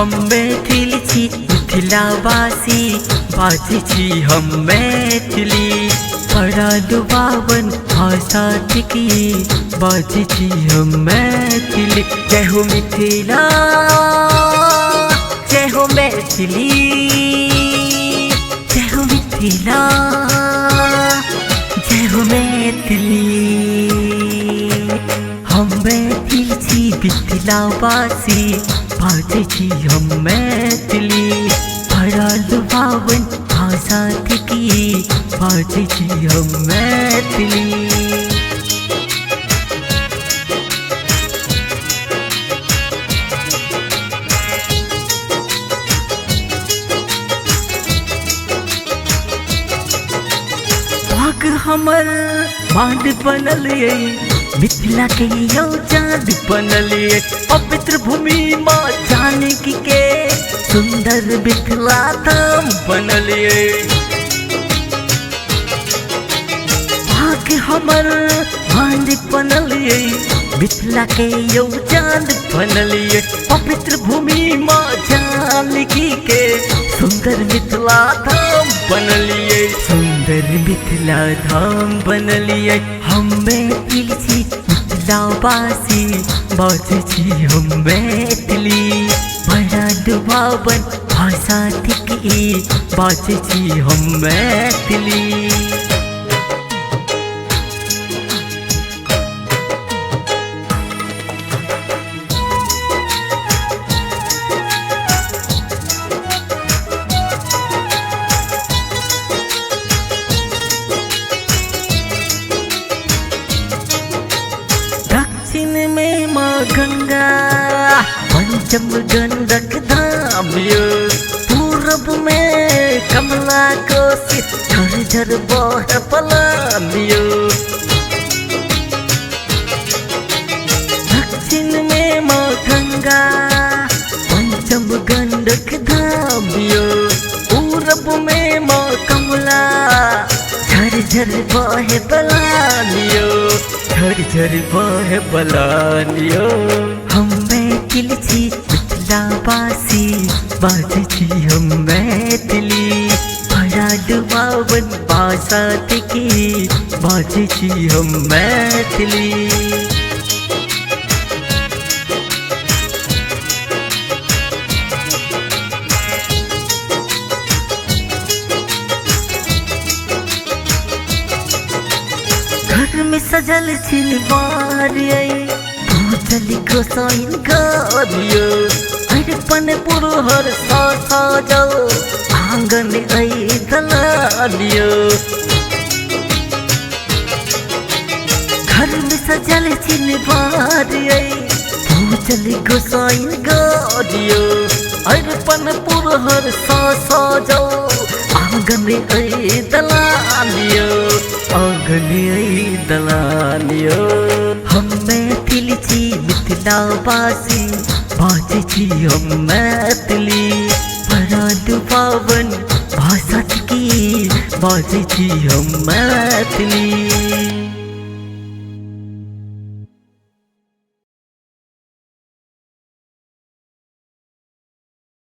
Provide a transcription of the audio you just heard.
हम मैथिल छी मिथिलावासी बाजै छी हम मैथिली बड़ा लुभावन भाषा थिकी बाजै छी हम मैथिली। जय हो मिथिला जय हो मैथिली जय हो मिथिला जय हो मैथिली। हम मैथिल छी मिथिलावासी बाजै छी हम मैथिली बड़ा लुभावन भाषा थिकी बाजै छी हम मैथिली। भाग हमर बांध बनल मिथिला के यौ चाँद बनल पवित्र भूमि माँ जानकी के सुंदर मिथिला धाम बनल। भाग हमर बांध बनल मिथिला के यौ चाँद बनल पवित्र भूमि माँ जानकी के सुंदर मिथिला धाम बनल सुंदर मिथिला धाम बनल। हम मैथिल छी मिथिलावासी बाजै छी हम मैथिली बड़ा लुभावन भाषा थिकी बाजै छी हम मैथिली। दक्षिण में माँ गंगा पंचम गंडक धाम पूरब में कमला कोसी झरझर बहे पलान। दक्षिण में माँ गंगा पंचम गंडक धाम पूरब में माँ कमला झरझर बहे पलान झरझर बहे पलान। हम मैथिल छी मिथिलावासी बाजै छी हम मैथिली बड़ा लुभावन भाषा थिकी बाजै छी हम मैथिली। घर में सजल छिलवार भूजल गोसाइन गारियो अरपन पुरहर साजल आंगन दलालियो। घर में सजल छिलवार भूजल गोसाइन गारियो अरपन पुरहर साजल आंगन दलालियो आंगन दलालियो। हम मैथिल छी मिथिलावासी बाजै छी हम मैथिली बड़ा लुभावन भाषा थिकी बाजै छी हम मैथिली।